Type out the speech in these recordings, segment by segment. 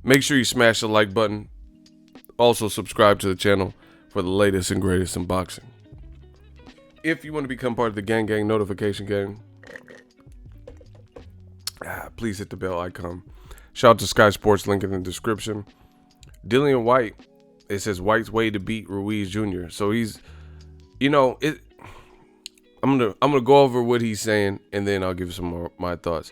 Make sure you smash the like button. Also subscribe to the channel for the latest and greatest in boxing. If you want to become part of the gang notification gang, please hit the bell icon. Shout out to Sky Sports, link in the description. Dillian Whyte, it says Whyte's way to beat Ruiz Jr. So he's, I'm gonna go over what he's saying and then I'll give some more my thoughts.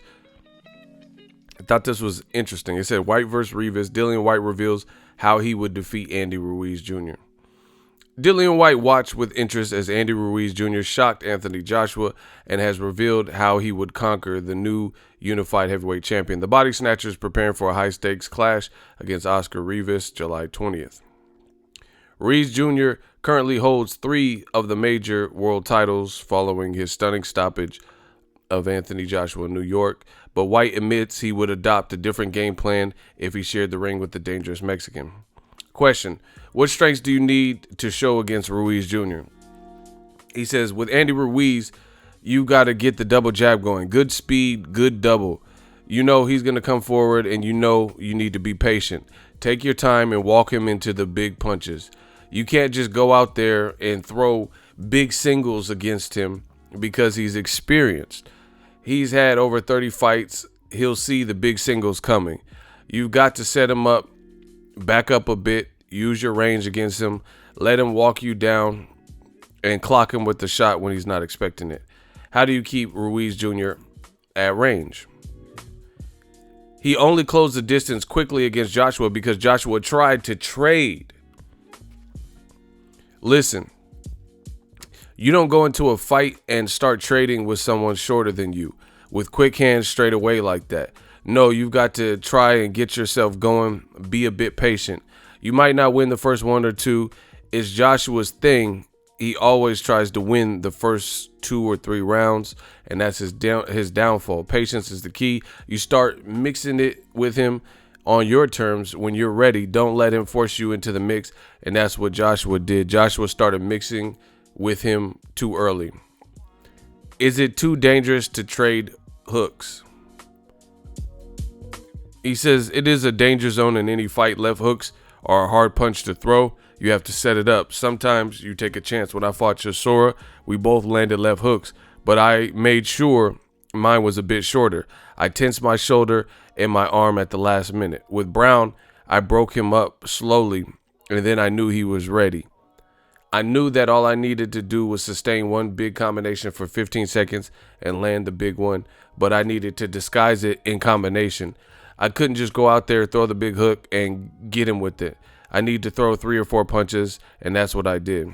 I thought this was interesting. It said Whyte versus Ruiz. Dillian Whyte reveals how he would defeat Andy Ruiz Jr. Dillian Whyte watched with interest as Andy Ruiz Jr. shocked Anthony Joshua and has revealed how he would conquer the new unified heavyweight champion. The body snatcher is preparing for a high-stakes clash against Oscar Ruiz July 20th. Ruiz Jr. currently holds 3 of the major world titles following his stunning stoppage of Anthony Joshua in New York, but Whyte admits he would adopt a different game plan if he shared the ring with the dangerous Mexican. Question: what strengths do you need to show against Ruiz Jr.? He says, with Andy Ruiz, you got to get the double jab going. Good speed, good double. You know he's going to come forward, and you know you need to be patient. Take your time and walk him into the big punches. You can't just go out there and throw big singles against him because he's experienced. He's had over 30 fights. He'll see the big singles coming. You've got to set him up, back up a bit, use your range against him, let him walk you down, and clock him with the shot when he's not expecting it. How do you keep Ruiz Jr. at range? He only closed the distance quickly against Joshua because Joshua tried to trade. Listen, you don't go into a fight and start trading with someone shorter than you with quick hands straight away like that. No, you've got to try and get yourself going. Be a bit patient. You might not win the first 1 or 2. It's Joshua's thing. He always tries to win the first 2 or 3 rounds, and that's his downfall. Patience is the key. You start mixing it with him on your terms when you're ready. Don't let him force you into the mix, and that's what Joshua did. Joshua started mixing with him too early. Is it too dangerous to trade hooks? He says it is a danger zone in any fight. Left hooks are a hard punch to throw. You have to set it up. Sometimes you take a chance. When I fought Chisora, we both landed left hooks, but I made sure mine was a bit shorter. I tensed my shoulder and my arm at the last minute. With Brown, I broke him up slowly, and then I knew he was ready. I knew that all I needed to do was sustain one big combination for 15 seconds and land the big one, but I needed to disguise it in combination. I couldn't just go out there, throw the big hook, and get him with it. I need to throw 3 or 4 punches, and that's what I did.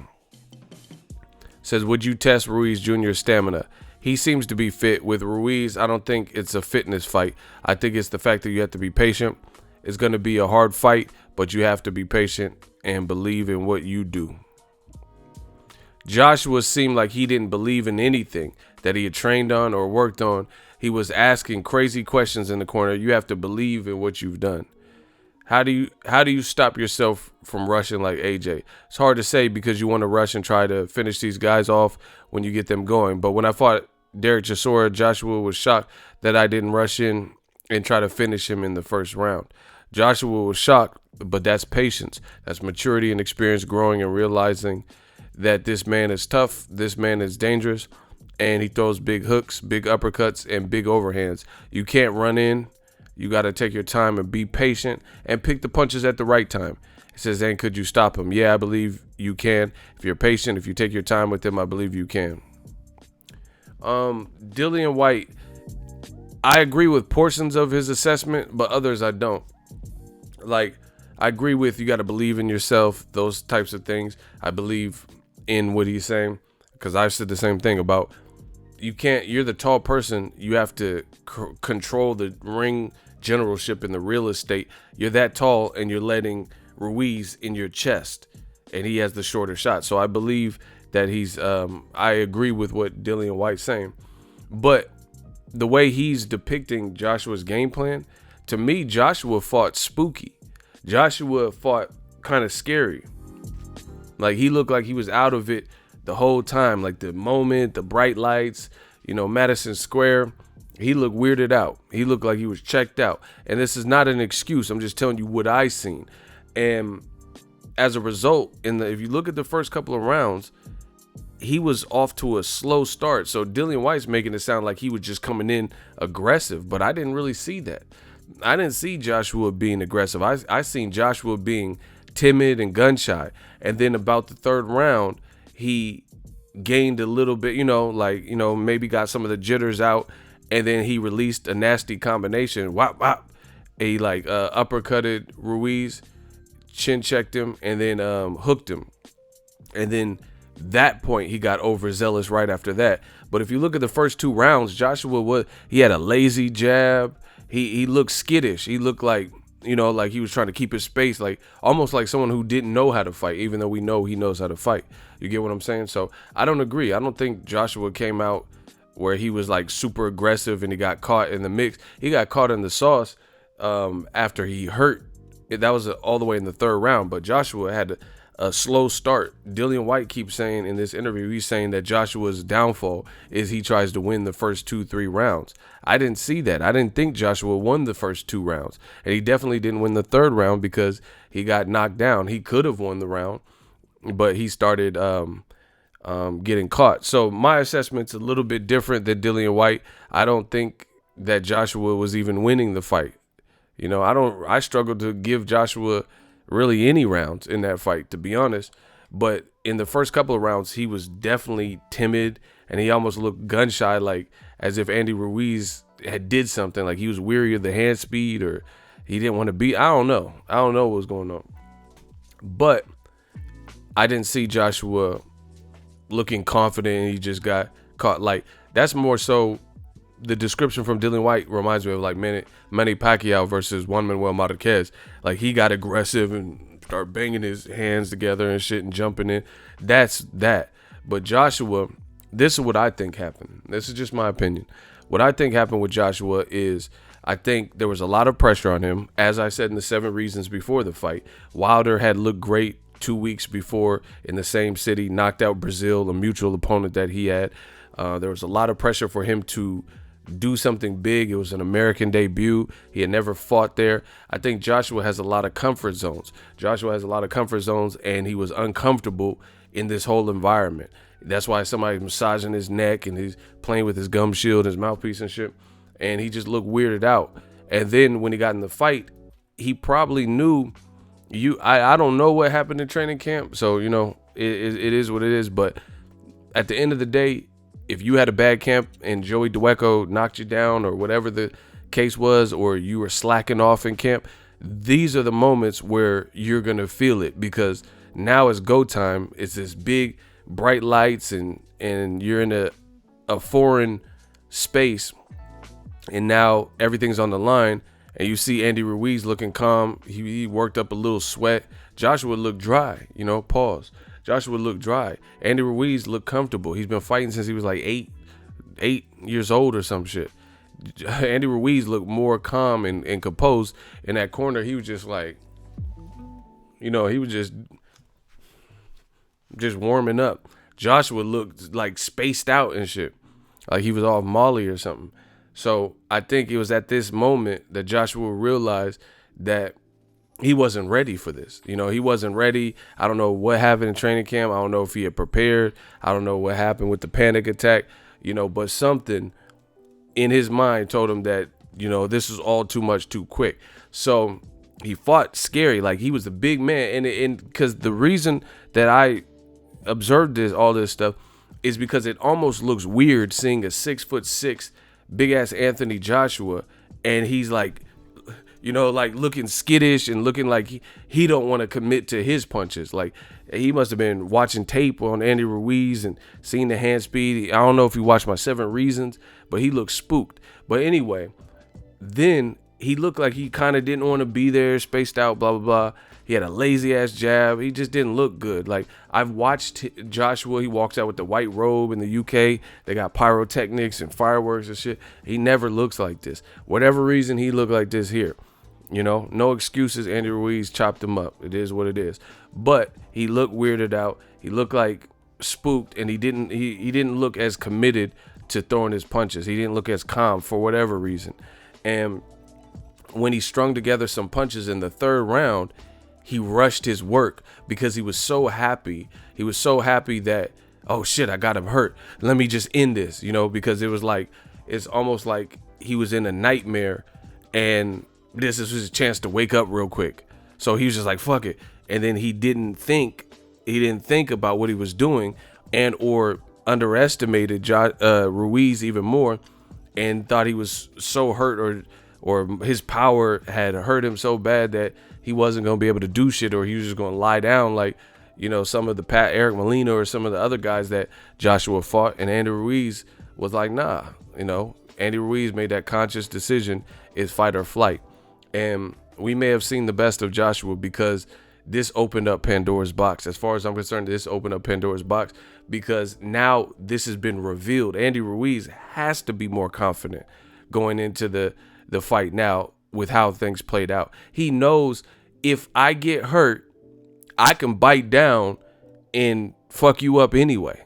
Says, would you test Ruiz Jr.'s stamina? He seems to be fit. With Ruiz, I don't think it's a fitness fight. I think it's the fact that you have to be patient. It's going to be a hard fight, but you have to be patient and believe in what you do. Joshua seemed like he didn't believe in anything that he had trained on or worked on. He was asking crazy questions in the corner. You have to believe in what you've done. How do you stop yourself from rushing like AJ? It's hard to say because you want to rush and try to finish these guys off when you get them going. But when I fought Derek Chisora, Joshua was shocked that I didn't rush in and try to finish him in the first round. Joshua was shocked, but that's patience. That's maturity and experience, growing and realizing that this man is tough, this man is dangerous, and he throws big hooks, big uppercuts, and big overhands. You can't run in. You got to take your time and be patient and pick the punches at the right time. It says, and could you stop him? Yeah, I believe you can. If you're patient, if you take your time with him, I believe you can. Dillian Whyte, I agree with portions of his assessment, but others I don't. Like, I agree with you got to believe in yourself, those types of things. I believe in what he's saying because I've said the same thing about you're the tall person. You have to control the ring generalship in the real estate. You're that tall and you're letting Ruiz in your chest and he has the shorter shot. So I believe that I agree with what Dillian Whyte's saying, but the way he's depicting Joshua's game plan, to me, Joshua fought spooky. Joshua fought kind of scary. Like, he looked like he was out of it the whole time. Like, the moment, the bright lights, Madison Square, he looked weirded out. He looked like he was checked out. And this is not an excuse. I'm just telling you what I seen. And as a result, if you look at the first couple of rounds, he was off to a slow start. So Dillian Whyte's making it sound like he was just coming in aggressive, but I didn't really see that. I didn't see Joshua being aggressive. I seen Joshua being timid and gun shy. And then about the third round, he gained a little bit, maybe got some of the jitters out, and then he released a nasty combination. Whop, whop. He uppercutted Ruiz, chin checked him, and then hooked him. And then that point, he got overzealous right after that. But if you look at the first 2 rounds, Joshua he had a lazy jab. He looked skittish. He looked like, like he was trying to keep his space, like almost like someone who didn't know how to fight, even though we know he knows how to fight. You get what I'm saying? So I don't agree. I don't think Joshua came out where he was like super aggressive and he got caught in the mix. He got caught in the sauce after he hurt. That was all the way in the 3rd round. But Joshua had a slow start. Dillian Whyte keeps saying in this interview, he's saying that Joshua's downfall is he tries to win the first 2-3 rounds. I didn't see that. I didn't think Joshua won the first 2 rounds. And he definitely didn't win the 3rd round because he got knocked down. He could have won the round, but he started getting caught. So my assessment's a little bit different than Dillian Whyte. I don't think that Joshua was even winning the fight. I struggle to give Joshua really any rounds in that fight, to be honest. But in the first couple of rounds, he was definitely timid and he almost looked gun shy, like as if Andy Ruiz had did something, like he was weary of the hand speed or he didn't want to beat. I don't know what was going on. But I didn't see Joshua looking confident and he just got caught. Like, that's more so the description from Dillian Whyte reminds me of like Manny Pacquiao versus Juan Manuel Marquez. Like, he got aggressive and started banging his hands together and shit and jumping in. That's that. But Joshua, this is what I think happened. This is just my opinion. What I think happened with Joshua is I think there was a lot of pressure on him. As I said in the 7 reasons before the fight, Wilder had looked great 2 weeks before in the same city, knocked out Brazil, a mutual opponent that he had. There was a lot of pressure for him to do something big. It was an American debut. He had never fought there. I think Joshua has a lot of comfort zones. And he was uncomfortable in this whole environment. That's why somebody's massaging his neck and he's playing with his gum shield, his mouthpiece and shit. And he just looked weirded out. And then when he got in the fight, he probably knew I don't know what happened in training camp. So, it is what it is. But at the end of the day, if you had a bad camp and Joey Dwecko knocked you down or whatever the case was, or you were slacking off in camp, these are the moments where you're going to feel it, because now it's go time. It's this big bright lights and you're in a foreign space, and now everything's on the line, and you see Andy Ruiz looking calm. He worked up a little sweat. Joshua looked dry, pause. Joshua looked dry. Andy Ruiz looked comfortable. He's been fighting since he was like eight years old or some shit. Andy Ruiz looked more calm and composed. In that corner, he was just like, he was just warming up. Joshua looked like spaced out and shit, like he was off Molly or something. So I think it was at this moment that Joshua realized that he wasn't ready for this. He wasn't ready. I don't know what happened in training camp. I don't know if he had prepared. I don't know what happened with the panic attack, but something in his mind told him that, this was all too much too quick. So he fought scary, like he was a big man. And because the reason that I observed all this stuff is because it almost looks weird seeing a 6'6" big ass Anthony Joshua, and he's like, like looking skittish and looking like he don't want to commit to his punches. Like, he must have been watching tape on Andy Ruiz and seeing the hand speed. I don't know if you watched my 7 reasons, but he looked spooked. But anyway, then he looked like he kind of didn't want to be there, spaced out, blah, blah, blah. He had a lazy ass jab. He just didn't look good. Like, I've watched Joshua. He walks out with the white robe in the UK. They got pyrotechnics and fireworks and shit. He never looks like this. Whatever reason, he looked like this here. You know, no excuses. Andy Ruiz chopped him up. It is what it is. But he looked weirded out. He looked like spooked, and he didn't look as committed to throwing his punches. He didn't look as calm for whatever reason. And when he strung together some punches in the third round, he rushed his work because he was so happy. He was so happy that, oh shit, I got him hurt. Let me just end this, you know, because it was like, it's almost like he was in a nightmare and this is his chance to wake up real quick. So he was just like, fuck it. And then he didn't think about what he was doing, and or underestimated Ruiz even more, and thought he was so hurt, or his power had hurt him so bad that he wasn't going to be able to do shit, or he was just going to lie down like, you know, some of the Eric Molina or some of the other guys that Joshua fought. And Andy Ruiz was like, nah, you know, Andy Ruiz made that conscious decision, is fight or flight. And we may have seen the best of Joshua because this opened up Pandora's box. As far as I'm concerned, this opened up Pandora's box because now this has been revealed. Andy Ruiz has to be more confident going into the fight now with how things played out. He knows, if I get hurt, I can bite down and fuck you up anyway.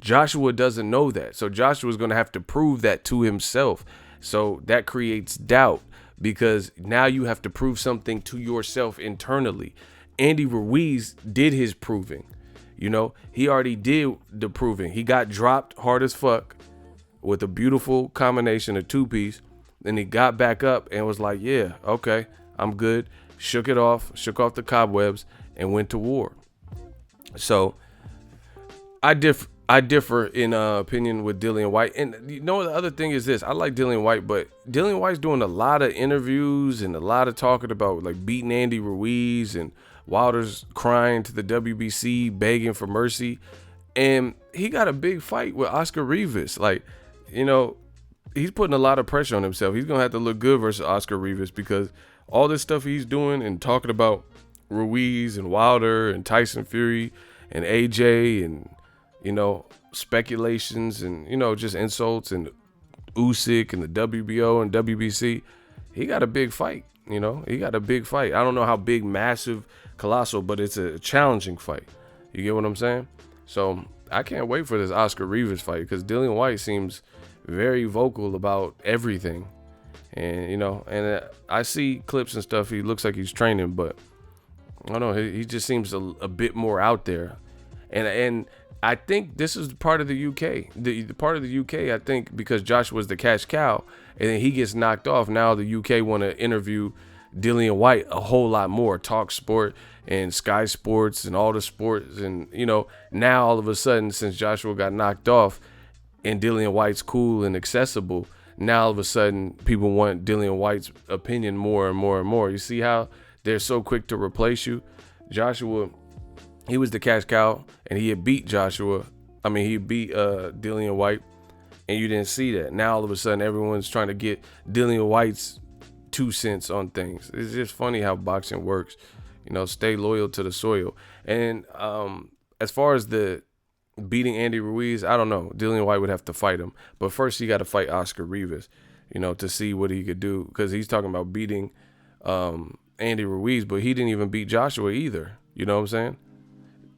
Joshua doesn't know that. So Joshua's going to have to prove that to himself. So that creates doubt, because now you have to prove something to yourself internally. Andy Ruiz did his proving. You know, he already did the proving. He got dropped hard as fuck with a beautiful combination of two-piece. Then he got back up and was like, yeah, okay, I'm good. Shook off the cobwebs and went to war. So I differ in opinion with Dillian Whyte. And you know, the other thing is this: I like Dillian Whyte, but Dillian Whyte's doing a lot of interviews and a lot of talking about like beating Andy Ruiz, and Wilder's crying to the WBC, begging for mercy. And he got a big fight with Oscar Rivas. Like, you know, he's putting a lot of pressure on himself. He's going to have to look good versus Oscar Rivas, because all this stuff he's doing and talking about Ruiz and Wilder and Tyson Fury and AJ, and, you know, speculations and, you know, just insults, and Usyk and the WBO and WBC, he got a big fight. You know, he got a big fight. I don't know how big, massive, colossal, but it's a challenging fight. You get what I'm saying? So I can't wait for this Oscar Rivas fight, because Dillian Whyte seems very vocal about everything. And, you know, and I see clips and stuff. He looks like he's training, but I don't know. He just seems a bit more out there. And I think this is part of the UK. The part of the UK, I think, because Joshua's the cash cow, and then he gets knocked off. Now the UK want to interview Dillian Whyte a whole lot more, talk sport and Sky Sports and all the sports. And, you know, now all of a sudden, since Joshua got knocked off and Dillian Whyte's cool and accessible, now all of a sudden people want Dillian Whyte's opinion more and more and more. You see how they're so quick to replace you? Joshua, he was the cash cow, and he had beat he beat Dillian Whyte, and you didn't see that. Now all of a sudden everyone's trying to get Dillian Whyte's 2 cents on things. It's just funny how boxing works. You know, stay loyal to the soil. And as far as the beating Andy Ruiz, I don't know. Dillian Whyte would have to fight him, but first he got to fight Oscar Rivas, you know, to see what he could do, because he's talking about beating Andy Ruiz, but he didn't even beat Joshua either. You know what I'm saying?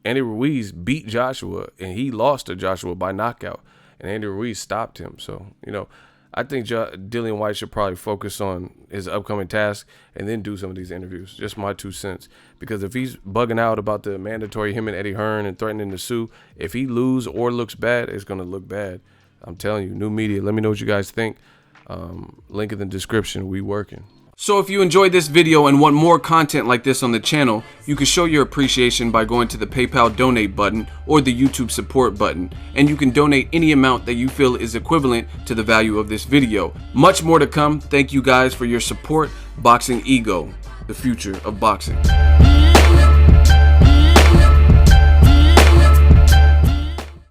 Andy Ruiz beat Joshua, and he lost to Joshua by knockout, and Andy Ruiz stopped him. So, you know, I think Dillian Whyte should probably focus on his upcoming task and then do some of these interviews. Just my 2 cents. Because if he's bugging out about the mandatory, him and Eddie Hearn, and threatening to sue, if he lose or looks bad, it's going to look bad. I'm telling you, new media. Let me know what you guys think. Link in the description. We working. So if you enjoyed this video and want more content like this on the channel, you can show your appreciation by going to the PayPal donate button or the YouTube support button, and you can donate any amount that you feel is equivalent to the value of this video. Much more to come. Thank you guys for your support. Boxing Ego, the future of boxing.